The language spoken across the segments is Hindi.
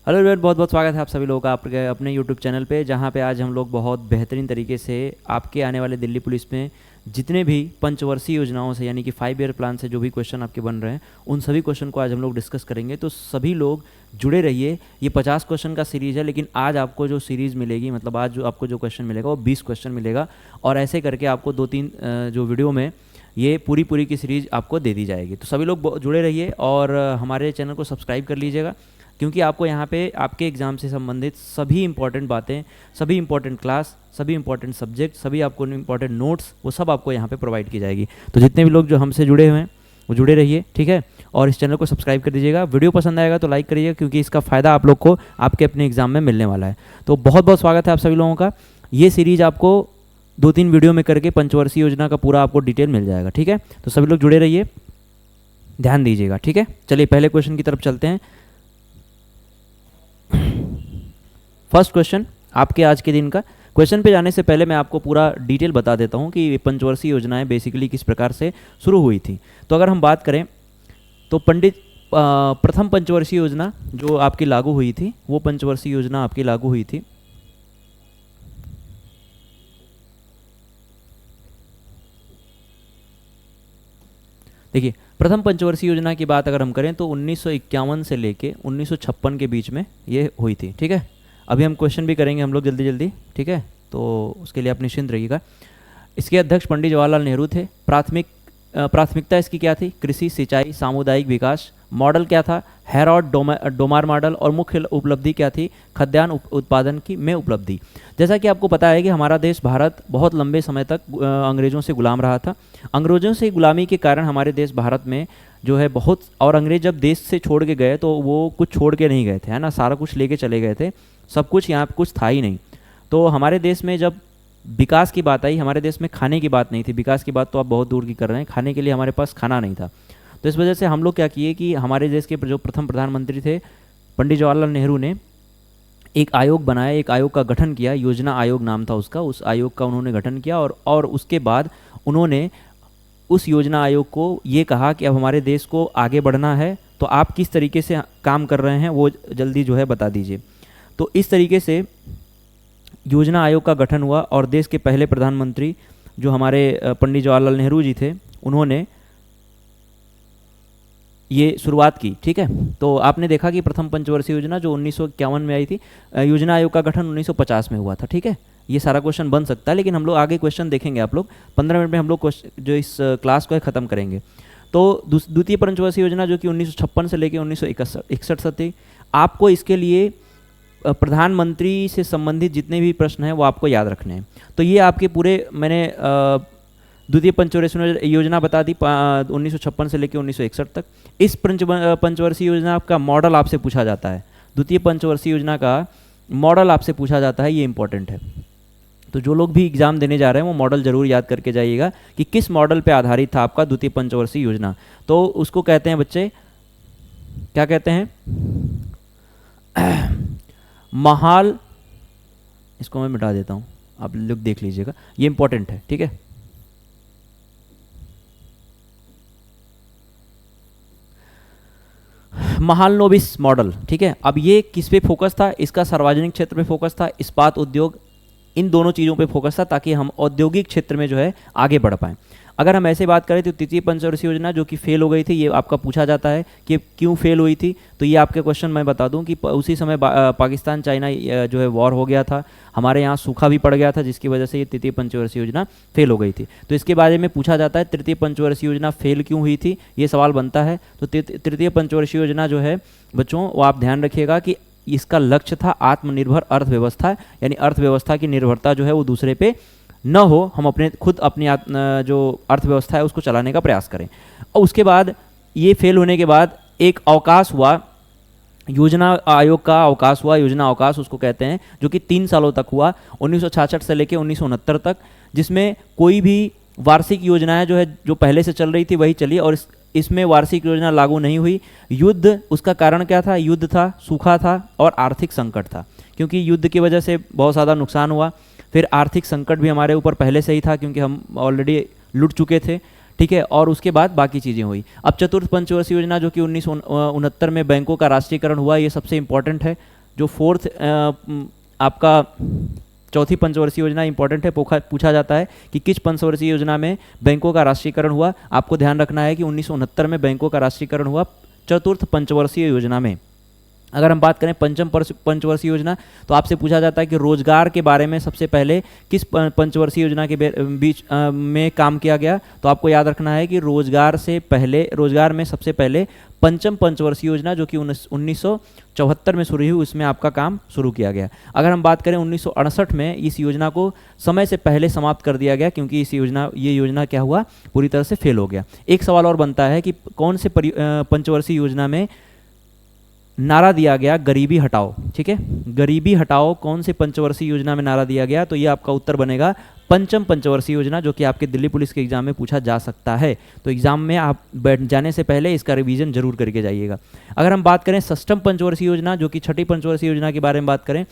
हेलो एवरीवन, बहुत बहुत स्वागत है आप सभी लोगों का आपके अपने यूट्यूब चैनल पे, जहाँ पे आज हम लोग बहुत बेहतरीन तरीके से आपके आने वाले दिल्ली पुलिस में जितने भी पंचवर्षीय योजनाओं से यानी कि 5 ईयर प्लान से जो भी क्वेश्चन आपके बन रहे हैं उन सभी क्वेश्चन को आज हम लोग डिस्कस करेंगे। तो सभी लोग जुड़े रहिए। ये 50 क्वेश्चन का सीरीज़ है, लेकिन आज आपको जो सीरीज़ मिलेगी, मतलब आज जो आपको जो क्वेश्चन मिलेगा वो 20 क्वेश्चन मिलेगा और ऐसे करके आपको 2-3 जो वीडियो में ये पूरी की सीरीज़ आपको दे दी जाएगी। तो सभी लोग जुड़े रहिए और हमारे चैनल को सब्सक्राइब कर लीजिएगा, क्योंकि आपको यहाँ पे आपके एग्ज़ाम से संबंधित सभी इंपॉर्टेंट बातें, सभी इंपॉर्टेंट क्लास, सभी इंपॉर्टेंट सब्जेक्ट, सभी आपको इंपॉर्टेंट नोट्स, वो सब आपको यहाँ पे प्रोवाइड की जाएगी। तो जितने भी लोग जो हमसे जुड़े हुए हैं वो जुड़े रहिए, ठीक है। और इस चैनल को सब्सक्राइब कर दीजिएगा। वीडियो पसंद आएगा तो लाइक करिएगा, क्योंकि इसका फ़ायदा आप लोग को आपके अपने एग्ज़ाम में मिलने वाला है। तो बहुत बहुत स्वागत है आप सभी लोगों का। ये सीरीज़ आपको 2-3 वीडियो में करके पंचवर्षीय योजना का पूरा आपको डिटेल मिल जाएगा, ठीक है। तो सभी लोग जुड़े रहिए, ध्यान दीजिएगा, ठीक है। चलिए पहले क्वेश्चन की तरफ चलते हैं। फर्स्ट क्वेश्चन आपके आज के दिन का। क्वेश्चन पे जाने से पहले मैं आपको पूरा डिटेल बता देता हूँ कि पंचवर्षीय योजनाएं बेसिकली किस प्रकार से शुरू हुई थी। तो अगर हम बात करें तो प्रथम पंचवर्षीय योजना जो आपकी लागू हुई थी, वो पंचवर्षीय योजना आपकी लागू हुई थी देखिए, प्रथम पंचवर्षीय योजना की बात अगर हम करें तो 1951 से लेके 1956 के बीच में ये हुई थी, ठीक है। अभी हम क्वेश्चन भी करेंगे हम लोग जल्दी, ठीक है। तो उसके लिए आप निश्चिंत रहिएगा। इसके अध्यक्ष पंडित जवाहरलाल नेहरू थे। प्राथमिकता इसकी क्या थी? कृषि, सिंचाई, सामुदायिक विकास। मॉडल क्या था? हैरॉड डोमार मॉडल। और मुख्य उपलब्धि क्या थी? खाद्यान्न उत्पादन की में उपलब्धि। जैसा कि आपको पता है कि हमारा देश भारत बहुत लंबे समय तक अंग्रेज़ों से गुलाम रहा था। अंग्रेज़ों से गुलामी के कारण हमारे देश भारत में जो है बहुत, और अंग्रेज जब देश से छोड़ के गए तो वो कुछ छोड़ के नहीं गए थे, है ना, सारा कुछ लेके चले गए थे, सब कुछ, यहाँ कुछ था ही नहीं। तो हमारे देश में जब विकास की बात आई, हमारे देश में खाने की बात नहीं थी। विकास की बात तो आप बहुत दूर की कर रहे हैं, खाने के लिए हमारे पास खाना नहीं था। तो इस वजह से हम लोग क्या किए कि हमारे देश के जो प्रथम प्रधानमंत्री थे पंडित जवाहरलाल नेहरू ने एक आयोग बनाया, एक आयोग का गठन किया, योजना आयोग नाम था उसका। उस आयोग का उन्होंने गठन किया और उसके बाद उन्होंने उस योजना आयोग को ये कहा कि अब हमारे देश को आगे बढ़ना है, तो आप किस तरीके से काम कर रहे हैं वो जल्दी जो है बता दीजिए। तो इस तरीके से योजना आयोग का गठन हुआ और देश के पहले प्रधानमंत्री जो हमारे पंडित जवाहरलाल नेहरू जी थे, उन्होंने ये शुरुआत की, ठीक है। तो आपने देखा कि प्रथम पंचवर्षीय योजना जो 1951 में आई थी, योजना आयोग का गठन 1950 में हुआ था, ठीक है। ये सारा क्वेश्चन बन सकता है, लेकिन हम लोग आगे क्वेश्चन देखेंगे। आप लोग 15 मिनट में हम लोग जो इस क्लास को है ख़त्म करेंगे। तो द्वितीय पंचवर्षीय योजना जो कि 1956 से लेकर 1961 तक थी। आपको इसके लिए प्रधानमंत्री से संबंधित जितने भी प्रश्न हैं वो आपको याद रखने हैं। तो ये आपके पूरे मैंने द्वितीय पंचवर्षीय योजना बता दी 1956 से लेकर 1961 तक। इस पंचवर्षीय योजना का मॉडल आपसे पूछा जाता है। द्वितीय पंचवर्षीय योजना का मॉडल आपसे पूछा जाता है, ये इंपॉर्टेंट है। तो जो लोग भी एग्जाम देने जा रहे हैं वो मॉडल जरूर याद करके जाइएगा कि किस मॉडल पे आधारित था आपका द्वितीय पंचवर्षीय योजना। तो उसको कहते हैं बच्चे, क्या कहते हैं? महाल, इसको मैं मिटा देता हूँ, आप लोग देख लीजिएगा, ये इंपॉर्टेंट है, ठीक है। महालनोबिस मॉडल, ठीक है। अब ये किस पे फोकस था? इसका सार्वजनिक क्षेत्र पे फोकस था, इस्पात उद्योग, इन दोनों चीज़ों पे फोकस था, ताकि हम औद्योगिक क्षेत्र में जो है आगे बढ़ पाएँ। अगर हम ऐसे बात करें तो तृतीय पंचवर्षीय योजना जो कि फेल हो गई थी, ये आपका पूछा जाता है कि क्यों फेल हुई थी। तो ये आपके क्वेश्चन मैं बता दूं कि उसी समय पाकिस्तान चाइना जो है वॉर हो गया था, हमारे यहाँ सूखा भी पड़ गया था, जिसकी वजह से ये तृतीय पंचवर्षीय योजना फेल हो गई थी। तो इसके बारे में पूछा जाता है तृतीय पंचवर्षीय योजना फेल क्यों हुई थी, ये सवाल बनता है। तो तृतीय पंचवर्षीय योजना जो है बच्चों, वो आप ध्यान रखिएगा कि इसका लक्ष्य था आत्मनिर्भर अर्थव्यवस्था, यानी अर्थव्यवस्था की निर्भरता जो है वो दूसरे पे न हो, हम अपनी जो अर्थव्यवस्था है उसको चलाने का प्रयास करें। और उसके बाद ये फेल होने के बाद एक अवकाश हुआ, योजना आयोग का अवकाश हुआ, योजना अवकाश उसको कहते हैं, जो कि 3 सालों तक हुआ, 1966 से लेकर 1969 तक, जिसमें कोई भी वार्षिक योजनाएं जो है जो पहले से चल रही थी वही चली, और इसमें वार्षिक योजना लागू नहीं हुई। युद्ध, उसका कारण क्या था? युद्ध था, सूखा था और आर्थिक संकट था, क्योंकि युद्ध की वजह से बहुत ज़्यादा नुकसान हुआ। फिर आर्थिक संकट भी हमारे ऊपर पहले से ही था, क्योंकि हम ऑलरेडी लुट चुके थे, ठीक है। और उसके बाद बाकी चीज़ें हुई। अब चतुर्थ पंचवर्षीय योजना जो कि 1969 में बैंकों का राष्ट्रीयकरण हुआ, ये सबसे इंपॉर्टेंट है। जो फोर्थ आपका चौथी पंचवर्षीय योजना इंपॉर्टेंट है, पूछा जाता है कि किस पंचवर्षीय योजना में बैंकों का राष्ट्रीयकरण हुआ। आपको ध्यान रखना है कि 1969 में बैंकों का राष्ट्रीयकरण हुआ चतुर्थ पंचवर्षीय योजना में। अगर हम बात करें पंचम पंचवर्षीय योजना, तो आपसे पूछा जाता है कि रोजगार के बारे में सबसे पहले किस पंचवर्षीय योजना के बीच में काम किया गया। तो आपको याद रखना है कि रोजगार में सबसे पहले पंचम पंचवर्षीय योजना जो कि 1974 में शुरू हुई, उसमें आपका काम शुरू किया गया। अगर हम बात करें 1968 में इस योजना को समय से पहले समाप्त कर दिया गया, क्योंकि ये योजना क्या हुआ, पूरी तरह से फेल हो गया। एक सवाल और बनता है कि कौन से पंचवर्षीय योजना में नारा दिया गया गरीबी हटाओ। ठीक है, गरीबी हटाओ कौन से पंचवर्षीय योजना में नारा दिया गया, तो ये आपका उत्तर बनेगा पंचम पंचवर्षीय योजना, जो कि आपके दिल्ली पुलिस के एग्जाम में पूछा जा सकता है। तो एग्जाम में आप बैठ जाने से पहले इसका रिवीजन जरूर करके जाइएगा। अगर हम बात करें षष्ठम पंचवर्षीय योजना, जो कि छठी पंचवर्षीय योजना के बारे में बात करें,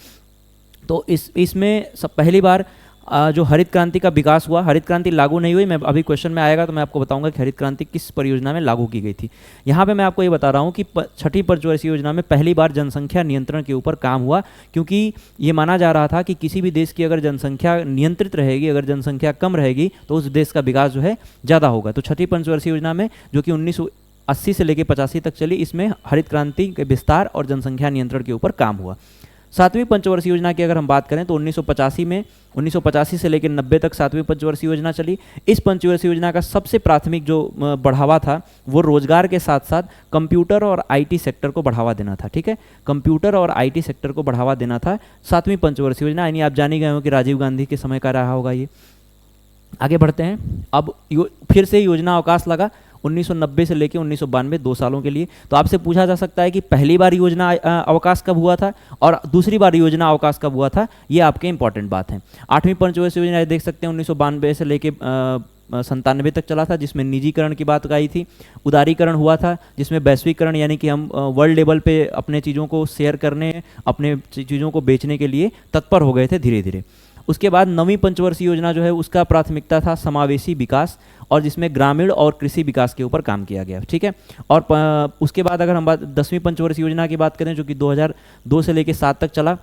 तो इसमें पहली बार जो हरित क्रांति का विकास हुआ। हरित क्रांति लागू नहीं हुई, मैं अभी क्वेश्चन में आएगा तो मैं आपको बताऊंगा कि हरित क्रांति किस परियोजना में लागू की गई थी। यहाँ पे मैं आपको ये बता रहा हूँ कि छठी पंचवर्षीय योजना में पहली बार जनसंख्या नियंत्रण के ऊपर काम हुआ, क्योंकि ये माना जा रहा था कि किसी भी देश की अगर जनसंख्या नियंत्रित रहेगी, अगर जनसंख्या कम रहेगी, तो उस देश का विकास जो है ज़्यादा होगा। तो छठी पंचवर्षीय योजना में, जो कि 1980 से लेकर 85 तक चली, इसमें हरित क्रांति के विस्तार और जनसंख्या नियंत्रण के ऊपर काम हुआ। सातवीं पंचवर्षीय योजना की अगर हम बात करें तो 1985 से लेकर 90 तक सातवीं पंचवर्षीय योजना चली। इस पंचवर्षीय योजना का सबसे प्राथमिक जो बढ़ावा था वो रोजगार के साथ साथ कंप्यूटर और आईटी सेक्टर को बढ़ावा देना था। ठीक है, कंप्यूटर और आईटी सेक्टर को बढ़ावा देना था सातवीं पंचवर्षीय योजना। यानी आप जान ही गए हो कि राजीव गांधी के समय का रहा होगा ये। आगे बढ़ते हैं। अब फिर से योजना अवकाश लगा 1990 से लेकर 1992, 2 सालों के लिए। तो आपसे पूछा जा सकता है कि पहली बार योजना अवकाश कब हुआ था और दूसरी बार योजना अवकाश कब हुआ था, ये आपके इंपॉर्टेंट बात है। आठवीं पंचवर्षीय योजना देख सकते हैं 1992 से लेकर 97 तक चला था, जिसमें निजीकरण की बात आई थी। उदारीकरण हुआ था, जिसमें वैश्वीकरण यानी कि हम वर्ल्ड लेवल पे अपने चीज़ों को शेयर करने, अपने चीज़ों को बेचने के लिए तत्पर हो गए थे धीरे धीरे। उसके बाद नवीं पंचवर्षीय योजना जो है उसका प्राथमिकता था समावेशी विकास, और जिसमें ग्रामीण और कृषि विकास के ऊपर काम किया गया। ठीक है, और उसके बाद अगर हम 10वीं पंचवर्षीय योजना की बात करें, जो कि 2002 से लेकर 7 तक चला,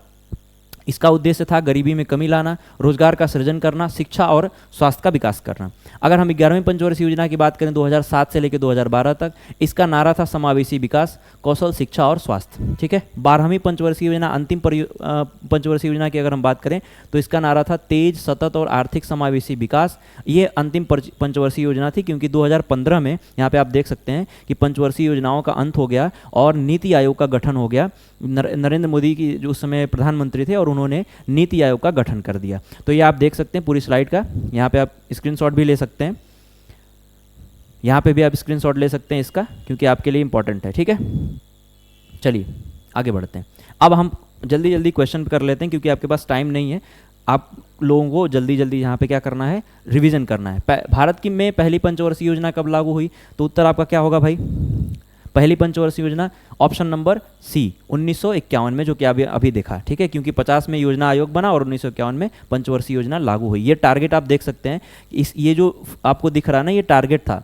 इसका उद्देश्य था गरीबी में कमी लाना, रोजगार का सृजन करना, शिक्षा और स्वास्थ्य का विकास करना। अगर हम 11वीं पंचवर्षीय योजना की बात करें 2007 से लेकर 2012 तक, इसका नारा था समावेशी विकास, कौशल, शिक्षा और स्वास्थ्य। ठीक है, 12वीं पंचवर्षीय योजना, अंतिम पंचवर्षीय योजना की अगर हम बात करें तो इसका नारा था तेज, सतत और आर्थिक समावेशी विकास। ये अंतिम पंचवर्षीय योजना थी, क्योंकि 2015 में यहाँ पे आप देख सकते हैं कि पंचवर्षीय योजनाओं का अंत हो गया और नीति आयोग का गठन हो गया। नरेंद्र मोदी की जो उस समय प्रधानमंत्री थे और उन्होंने नीति आयोग का गठन कर दिया। तो ये आप देख सकते हैं पूरी स्लाइड का, यहाँ पे आप स्क्रीनशॉट भी ले सकते हैं, यहाँ पे भी आप स्क्रीनशॉट ले सकते हैं इसका, क्योंकि आपके लिए इंपॉर्टेंट है। ठीक है, चलिए आगे बढ़ते हैं। अब हम जल्दी जल्दी क्वेश्चन कर लेते हैं, क्योंकि आपके पास टाइम नहीं है। आप लोगों को जल्दी जल्दी यहाँ पे क्या करना है, रिवीजन करना है। भारत की में पहली पंचवर्षीय योजना कब लागू हुई, तो उत्तर आपका क्या होगा भाई, पहली पंचवर्षीय योजना ऑप्शन नंबर सी 1951 में, जो कि अभी देखा। ठीक है, क्योंकि 50 में योजना आयोग बना और 1951 में पंचवर्षीय योजना लागू हुई। ये टारगेट आप देख सकते हैं, ये जो आपको दिख रहा है ना, ये टारगेट था।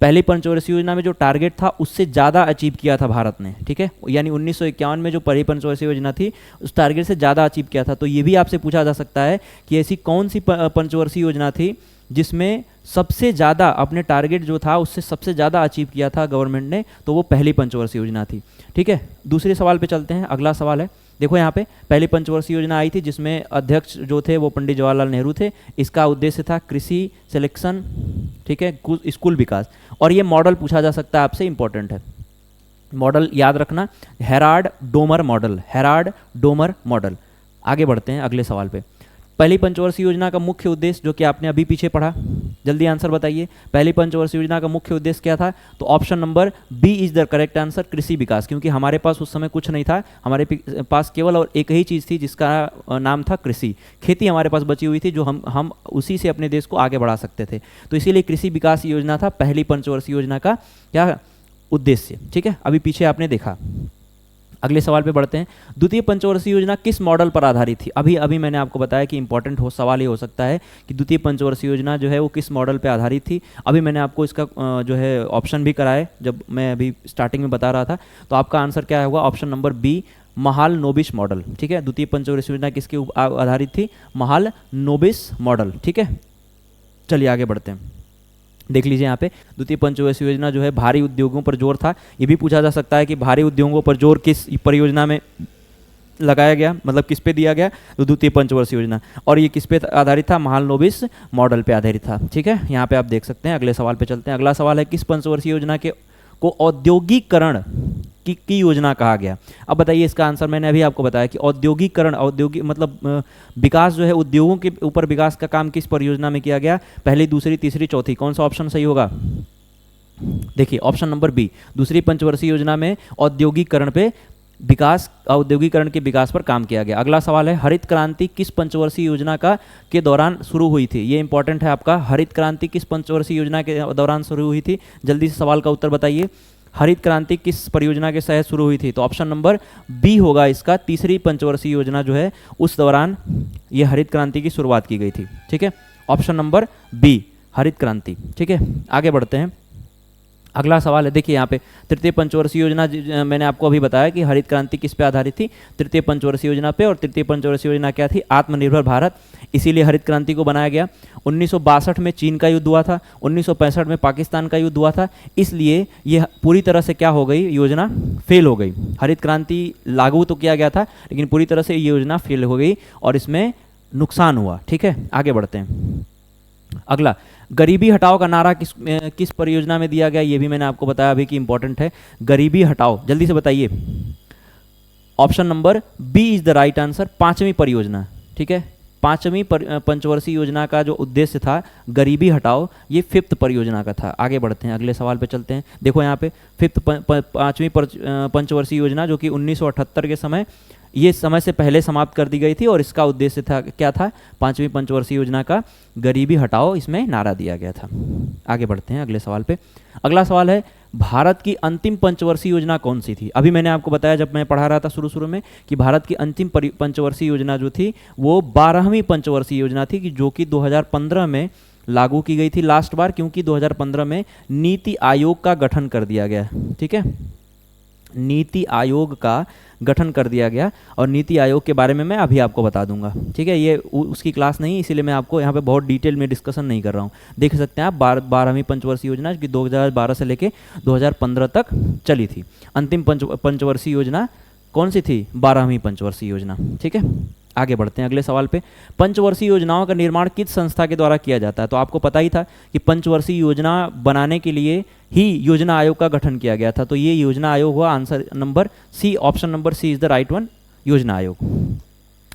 पहली पंचवर्षीय योजना में जो टारगेट था उससे ज़्यादा अचीव किया था भारत ने। ठीक है, यानी 1951 में जो पहली पंचवर्षीय योजना थी उस टारगेट से ज़्यादा अचीव किया था। तो ये भी आपसे पूछा जा सकता है कि ऐसी कौन सी पंचवर्षीय योजना थी जिसमें सबसे ज़्यादा अपने टारगेट जो था उससे सबसे ज़्यादा अचीव किया था गवर्नमेंट ने, तो वो पहली पंचवर्षीय योजना थी। ठीक है, दूसरे सवाल पे चलते हैं। अगला सवाल है, देखो यहाँ पे पहली पंचवर्षीय योजना आई थी जिसमें अध्यक्ष जो थे वो पंडित जवाहरलाल नेहरू थे। इसका उद्देश्य था कृषि सिलेक्शन, ठीक है, स्कूल विकास। और ये मॉडल पूछा जा सकता है आपसे, इंपॉर्टेंट है मॉडल, याद रखना, Herald Domar model, Herald Domar model. आगे बढ़ते हैं अगले सवाल पे। पहली पंचवर्षीय योजना का मुख्य उद्देश्य, जो कि आपने अभी पीछे पढ़ा, जल्दी आंसर बताइए। पहली पंचवर्षीय योजना का मुख्य उद्देश्य क्या था, तो option number B is the correct answer, कृषि विकास। क्योंकि हमारे पास उस समय कुछ नहीं था, हमारे पास केवल और एक ही चीज़ थी जिसका नाम था कृषि। खेती हमारे पास बची हुई थी, जो हम उसी से अपने देश को आगे बढ़ा सकते थे। तो इसीलिए कृषि विकास योजना था पहली पंचवर्षीय योजना का क्या उद्देश्य। ठीक है, अभी पीछे आपने देखा। अगले सवाल पे बढ़ते हैं। द्वितीय पंचवर्षीय योजना किस मॉडल पर आधारित थी। अभी मैंने आपको बताया कि इंपॉर्टेंट सवाल ये हो सकता है कि द्वितीय पंचवर्षीय योजना जो है वो किस मॉडल पे आधारित थी। अभी मैंने आपको इसका जो है ऑप्शन भी कराए जब मैं अभी स्टार्टिंग में बता रहा था। तो आपका आंसर क्या होगा, option number B Mahalanobis model. ठीक है, द्वितीय पंचवर्षीय योजना किसके आधारित थी? महालनोबिस मॉडल। ठीक है, चलिए आगे बढ़ते हैं। देख लीजिए यहाँ पे द्वितीय पंचवर्षीय योजना जो है भारी उद्योगों पर जोर था। ये भी पूछा जा सकता है कि भारी उद्योगों पर जोर किस परियोजना में लगाया गया, मतलब किस पे दिया गया? तो द्वितीय पंचवर्षीय योजना। और ये किस पे आधारित था? महालनोबिस मॉडल पे आधारित था। ठीक है, यहाँ पे आप देख सकते हैं। अगले सवाल पे चलते हैं। अगला सवाल है किस पंचवर्षीय योजना के को औद्योगिकरण की योजना कहा गया? अब बताइए इसका आंसर। मैंने अभी आपको बताया कि औद्योगिकरण, औद्योगिक मतलब विकास जो है, उद्योगों के ऊपर विकास का काम किस परियोजना में किया गया? पहली, दूसरी, तीसरी, चौथी, कौन सा ऑप्शन सही होगा? देखिए ऑप्शन नंबर बी, दूसरी पंचवर्षीय योजना में औद्योगिकरण पे विकास, औद्योगिकरण के विकास पर काम किया गया। अगला सवाल है हरित क्रांति किस पंचवर्षीय योजना के दौरान शुरू हुई थी? ये इंपॉर्टेंट है आपका। हरित क्रांति किस पंचवर्षीय योजना के दौरान शुरू हुई थी? जल्दी से सवाल का उत्तर बताइए। हरित क्रांति किस परियोजना के तहत शुरू हुई थी? तो ऑप्शन नंबर बी होगा इसका। तीसरी पंचवर्षीय योजना जो है उस दौरान ये हरित क्रांति की शुरुआत की गई थी। ठीक है, ऑप्शन नंबर बी, हरित क्रांति। ठीक है, आगे बढ़ते हैं। अगला सवाल है, देखिए यहाँ पे तृतीय पंचवर्षीय योजना, मैंने आपको अभी बताया कि हरित क्रांति किस पे आधारित थी? तृतीय पंचवर्षीय योजना पे। और तृतीय पंचवर्षीय योजना क्या थी? आत्मनिर्भर भारत। इसीलिए हरित क्रांति को बनाया गया। 1962 में चीन का युद्ध हुआ था, 1965 में पाकिस्तान का युद्ध हुआ था, इसलिए ये पूरी तरह से क्या हो गई? योजना फेल हो गई। हरित क्रांति लागू तो किया गया था लेकिन पूरी तरह से ये योजना फेल हो गई और इसमें नुकसान हुआ। ठीक है, आगे बढ़ते हैं। अगला, गरीबी हटाओ का नारा किस परियोजना में दिया गया? ये भी मैंने आपको बताया अभी कि इंपॉर्टेंट है। गरीबी हटाओ, जल्दी से बताइए। Option number B is the right answer, पांचवी परियोजना। ठीक है, पांचवी पंचवर्षीय योजना का जो उद्देश्य था गरीबी हटाओ, ये फिफ्थ परियोजना का था। आगे बढ़ते हैं, अगले सवाल पे चलते हैं। देखो यहाँ पे फिफ्थ पांचवी पंचवर्षीय योजना जो कि 1978 के समय, ये समय से पहले समाप्त कर दी गई थी और इसका उद्देश्य था क्या था? पांचवी पंचवर्षीय योजना का गरीबी हटाओ, इसमें नारा दिया गया था। आगे बढ़ते हैं अगले सवाल पे। अगला सवाल है भारत की अंतिम पंचवर्षीय योजना कौन सी थी? अभी मैंने आपको बताया जब मैं पढ़ा रहा था शुरू में कि भारत की अंतिम पंचवर्षीय योजना जो थी वो 12वीं पंचवर्षीय योजना थी कि जो कि 2015 में लागू की गई थी लास्ट बार, क्योंकि 2015 में नीति आयोग का गठन कर दिया गया। ठीक है, नीति आयोग का गठन कर दिया गया और नीति आयोग के बारे में मैं अभी आपको बता दूंगा। ठीक है, ये उसकी क्लास नहीं, इसीलिए मैं आपको यहाँ पे बहुत डिटेल में डिस्कशन नहीं कर रहा हूँ। देख सकते हैं आप 12वीं पंचवर्षीय योजना की 2012 से लेके 2015 तक चली थी। अंतिम पंचवर्षीय योजना कौन सी थी? 12वीं पंचवर्षीय योजना। ठीक है, आगे बढ़ते हैं अगले सवाल पे। पंचवर्षीय योजनाओं का निर्माण किस संस्था के द्वारा किया जाता है? तो आपको पता ही था कि पंचवर्षीय योजना बनाने के लिए ही योजना आयोग का गठन किया गया था। तो ये योजना आयोग हुआ। Answer number C, option number C is the right one, योजना आयोग,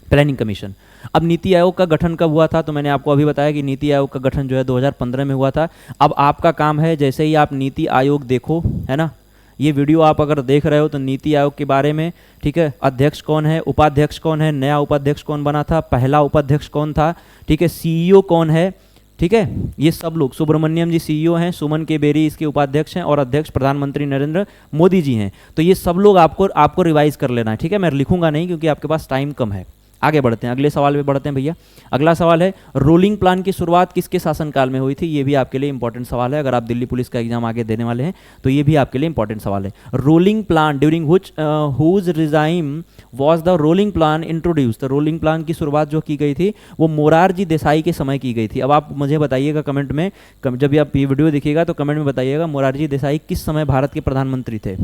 प्लानिंग कमीशन। अब नीति आयोग का गठन कब हुआ था? तो मैंने आपको अभी बताया कि नीति आयोग का गठन जो है 2015 में हुआ था। अब आपका काम है, जैसे ही आप नीति आयोग देखो, है ना, ये वीडियो आप अगर देख रहे हो तो नीति आयोग के बारे में, ठीक है, अध्यक्ष कौन है, उपाध्यक्ष कौन है, नया उपाध्यक्ष कौन बना था, पहला उपाध्यक्ष कौन था, ठीक है, सीईओ कौन है, ठीक है, ये सब लोग, सुब्रमण्यम जी सीईओ हैं, सुमन के बेरी इसके उपाध्यक्ष हैं और अध्यक्ष प्रधानमंत्री नरेंद्र मोदी जी हैं। तो ये सब लोग आपको रिवाइज कर लेना है। ठीक है, मैं लिखूंगा नहीं क्योंकि आपके पास टाइम कम है। आगे बढ़ते हैं, अगले सवाल पे बढ़ते हैं भैया। अगला सवाल है रोलिंग प्लान की शुरुआत किसके शासनकाल में हुई थी? ये भी आपके लिए इंपॉर्टेंट सवाल है। अगर आप दिल्ली पुलिस का एग्जाम आगे देने वाले हैं तो ये भी आपके लिए इंपॉर्टेंट सवाल है। Rolling plan during whose regime was the rolling plan introduce? तो रोलिंग प्लान की शुरुआत जो की गई थी वो मोरारजी देसाई के समय की गई थी। अब आप मुझे बताइएगा कमेंट में, जब आप ये वीडियो देखिएगा तो कमेंट में बताइएगा मोरारजी देसाई किस समय भारत के प्रधानमंत्री थे।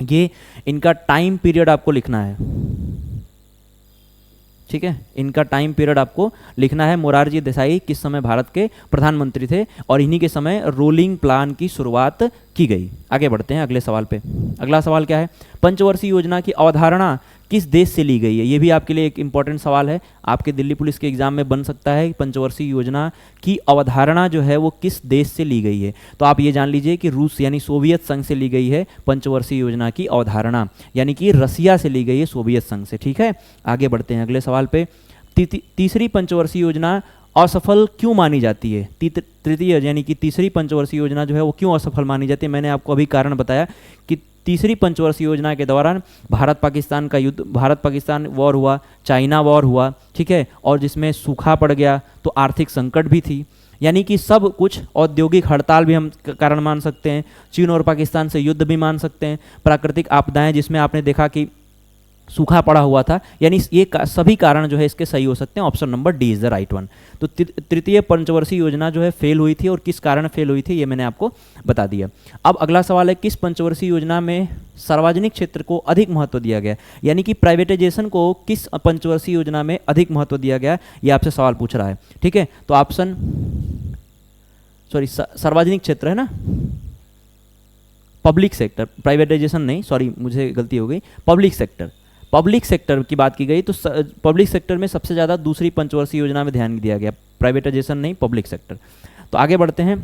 ये इनका टाइम पीरियड आपको लिखना है। ठीक है, इनका टाइम पीरियड आपको लिखना है। मोरारजी देसाई किस समय भारत के प्रधानमंत्री थे और इन्हीं के समय रोलिंग प्लान की शुरुआत की गई। आगे बढ़ते हैं अगले सवाल पे। अगला सवाल क्या है? पंचवर्षीय योजना की अवधारणा किस देश से ली गई है? ये भी आपके लिए एक इंपॉर्टेंट सवाल है, आपके दिल्ली पुलिस के एग्जाम में बन सकता है। पंचवर्षीय योजना की अवधारणा जो है वो किस देश से ली गई है? तो आप ये जान लीजिए कि रूस यानी सोवियत संघ से ली गई है पंचवर्षीय योजना की अवधारणा, यानी कि रसिया से ली गई है, सोवियत संघ से। ठीक है, आगे बढ़ते हैं अगले सवाल पे। तीसरी पंचवर्षीय योजना असफल क्यों मानी जाती है? तृतीय यानी कि तीसरी पंचवर्षीय योजना जो है वो क्यों असफल मानी जाती है? मैंने आपको अभी कारण बताया कि तीसरी पंचवर्षीय योजना के दौरान भारत पाकिस्तान का युद्ध, भारत पाकिस्तान वॉर हुआ, चाइना वॉर हुआ, ठीक है, और जिसमें सूखा पड़ गया तो आर्थिक संकट भी थी, यानी कि सब कुछ, औद्योगिक हड़ताल भी हम कारण मान सकते हैं, चीन और पाकिस्तान से युद्ध भी मान सकते हैं, प्राकृतिक आपदाएं जिसमें आपने देखा कि सूखा पड़ा हुआ था, यानी ये सभी कारण जो है इसके सही हो सकते हैं। Option number D is the right one. तो तृतीय पंचवर्षीय योजना जो है फेल हुई थी, और किस कारण फेल हुई थी ये मैंने आपको बता दिया। अब अगला सवाल है, किस पंचवर्षीय योजना में सार्वजनिक क्षेत्र को अधिक महत्व दिया गया, यानी कि प्राइवेटाइजेशन को किस पंचवर्षीय योजना में अधिक महत्व दिया गया, ये आपसे सवाल पूछ रहा है। ठीक है, तो ऑप्शन सॉरी सार्वजनिक क्षेत्र है ना, पब्लिक सेक्टर, प्राइवेटाइजेशन नहीं, सॉरी मुझे गलती हो गई, पब्लिक सेक्टर। पब्लिक सेक्टर की बात की गई तो पब्लिक सेक्टर में सबसे ज़्यादा दूसरी पंचवर्षीय योजना में ध्यान दिया गया, प्राइवेटाइजेशन नहीं, पब्लिक सेक्टर। तो आगे बढ़ते हैं,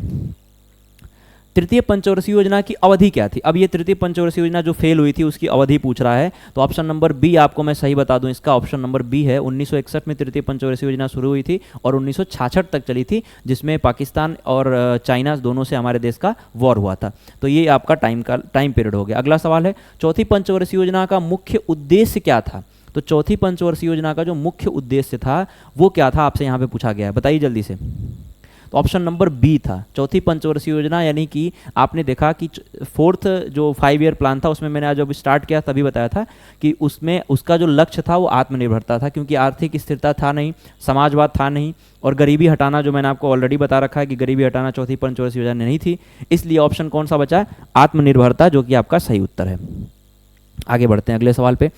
तृतीय पंचवर्षीय योजना की अवधि क्या थी। अब ये तृतीय पंचवर्षीय योजना जो फेल हुई थी उसकी अवधि पूछ रहा है। तो ऑप्शन नंबर बी आपको मैं सही बता दूं, इसका ऑप्शन नंबर बी है। 1961 में तृतीय पंचवर्षीय योजना शुरू हुई थी और 1966 तक चली थी, जिसमें पाकिस्तान और चाइना दोनों से हमारे देश का वॉर हुआ था। तो ये आपका टाइम पीरियड हो गया। अगला सवाल है, चौथी पंचवर्षीय योजना का मुख्य उद्देश्य क्या था। तो चौथी पंचवर्षीय योजना का जो मुख्य उद्देश्य था वो क्या था, आपसे यहाँ पे पूछा गया है, बताइए जल्दी से। तो ऑप्शन नंबर बी था, चौथी पंचवर्षीय योजना, यानी कि आपने देखा कि फोर्थ जो 5 ईयर प्लान था उसमें मैंने आज जब स्टार्ट किया तभी बताया था कि उसमें उसका जो लक्ष्य था वो आत्मनिर्भरता था, क्योंकि आर्थिक स्थिरता था नहीं, समाजवाद था नहीं, और गरीबी हटाना जो मैंने आपको ऑलरेडी बता रखा है कि गरीबी हटाना चौथी पंचवर्षीय योजना नहीं थी। इसलिए ऑप्शन कौन सा बचा, आत्मनिर्भरता, जो कि आपका सही उत्तर है। आगे बढ़ते हैं अगले सवाल पे।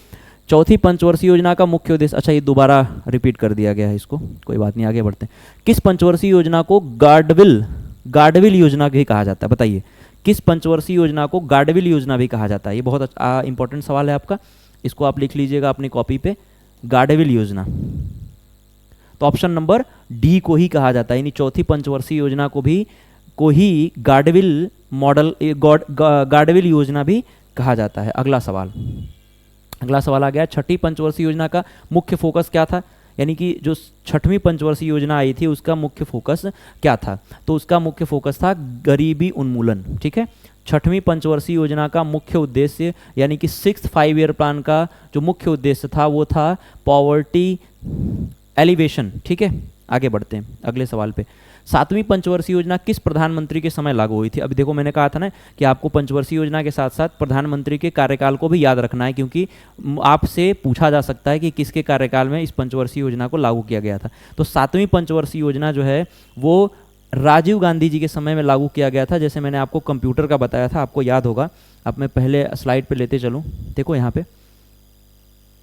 चौथी पंचवर्षीय योजना का मुख्य उद्देश्य, अच्छा ये दोबारा रिपीट कर दिया गया है, इसको कोई बात नहीं, आगे बढ़ते हैं। किस पंचवर्षीय योजना को गार्डविल योजना भी कहा जाता है, बताइए किस पंचवर्षीय योजना को गार्डविल योजना भी कहा जाता है। ये बहुत इंपॉर्टेंट सवाल है आपका, इसको आप लिख लीजिएगा अपनी कॉपी पे, गार्डविल योजना। तो ऑप्शन नंबर डी को ही कहा जाता है, यानी चौथी पंचवर्षीय योजना को ही गार्डविल मॉडल, गार्डविल योजना भी कहा जाता है। अगला सवाल आ गया, छठी पंचवर्षीय योजना का मुख्य फोकस क्या था, यानी कि जो छठवीं पंचवर्षीय योजना आई थी उसका मुख्य फोकस क्या था। तो उसका मुख्य फोकस था गरीबी उन्मूलन। ठीक है, छठवीं पंचवर्षीय योजना का मुख्य उद्देश्य, यानी कि 6th 5 ईयर प्लान का जो मुख्य उद्देश्य था वो था पॉवर्टी एलिवेशन। ठीक है, आगे बढ़ते हैं अगले सवाल पे। सातवीं पंचवर्षीय योजना किस प्रधानमंत्री के समय लागू हुई थी। अभी देखो मैंने कहा था ना कि आपको पंचवर्षीय योजना के साथ साथ प्रधानमंत्री के कार्यकाल को भी याद रखना है, क्योंकि आपसे पूछा जा सकता है कि किसके कार्यकाल में इस पंचवर्षीय योजना को लागू किया गया था। तो सातवीं पंचवर्षीय योजना जो है वो राजीव गांधी जी के समय में लागू किया गया था। जैसे मैंने आपको कंप्यूटर का बताया था, आपको याद होगा। अब मैं पहले स्लाइड पर लेते चलूँ, देखो यहाँ पे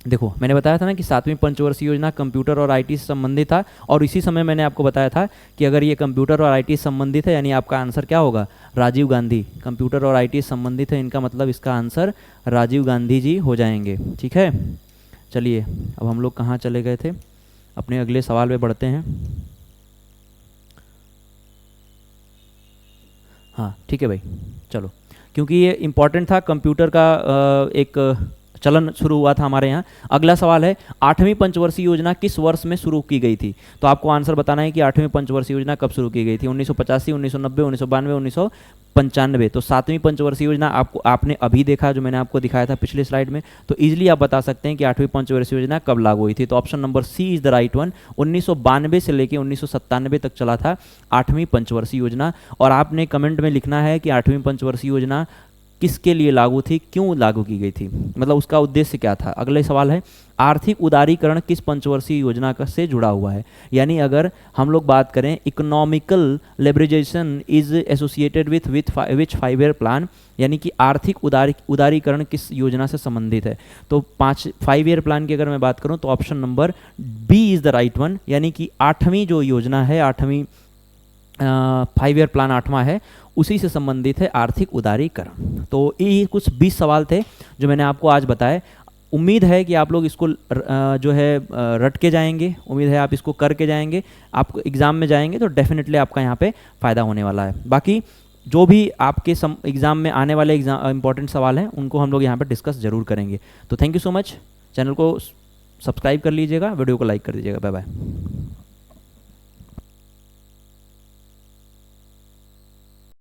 देखो मैंने बताया था ना कि सातवीं पंचवर्षीय योजना कंप्यूटर और आईटी से संबंधित था, और इसी समय मैंने आपको बताया था कि अगर ये कंप्यूटर और आईटी से संबंधित है यानी आपका आंसर क्या होगा, राजीव गांधी। कंप्यूटर और आईटी से संबंधित है, इनका मतलब इसका आंसर राजीव गांधी जी हो जाएंगे। ठीक है, चलिए अब हम लोग कहाँ चले गए थे, अपने अगले सवाल पे बढ़ते हैं। हाँ ठीक है भाई, चलो, क्योंकि ये इम्पॉर्टेंट था, कंप्यूटर का एक चलन शुरू हुआ था हमारे यहाँ। अगला सवाल है, आठवीं पंचवर्षीय योजना किस वर्ष में शुरू की गई थी। तो आपको आंसर बताना है कि आठवीं पंचवर्षीय योजना कब शुरू की गई थी, 1985, 1990, 1992, 1995। तो सातवीं पंचवर्षीय योजना आपने अभी देखा, जो मैंने आपको दिखाया था पिछले स्लाइड में। तो इजीली आप बता सकते हैं कि आठवीं पंचवर्षीय योजना कब लागू हुई थी। तो option number C is the right one. 1992 से लेकर 1997 तक चला था आठवीं पंचवर्षीय योजना। और आपने कमेंट में लिखना है कि आठवीं पंचवर्षीय योजना किसके लिए लागू थी, क्यों लागू की गई थी, मतलब उसका उद्देश्य क्या था। अगले सवाल है, आर्थिक उदारीकरण किस पंचवर्षीय योजना से जुड़ा हुआ है। यानी अगर हम लोग बात करें, economical liberalisation is associated with which 5 year plan, यानी कि आर्थिक उदारीकरण किस योजना से संबंधित है। तो 5 ईयर प्लान की अगर मैं बात करूं तो option number B is the right one, यानी कि आठवीं जो योजना है, आठवीं 5 ईयर प्लान 8वां है, उसी से संबंधित है आर्थिक उदारीकरण। तो ये कुछ 20 सवाल थे जो मैंने आपको आज बताए। उम्मीद है कि आप लोग इसको जो है रट के जाएंगे, उम्मीद है आप इसको करके जाएंगे, आप एग्ज़ाम में जाएंगे तो डेफिनेटली आपका यहाँ पे फ़ायदा होने वाला है। बाकी जो भी आपके एग्ज़ाम में आने वाले इंपॉर्टेंट सवाल हैं उनको हम लोग यहाँ पर डिस्कस ज़रूर करेंगे। तो thank you so much, channel को सब्सक्राइब कर लीजिएगा, वीडियो को लाइक कर दीजिएगा। Bye bye.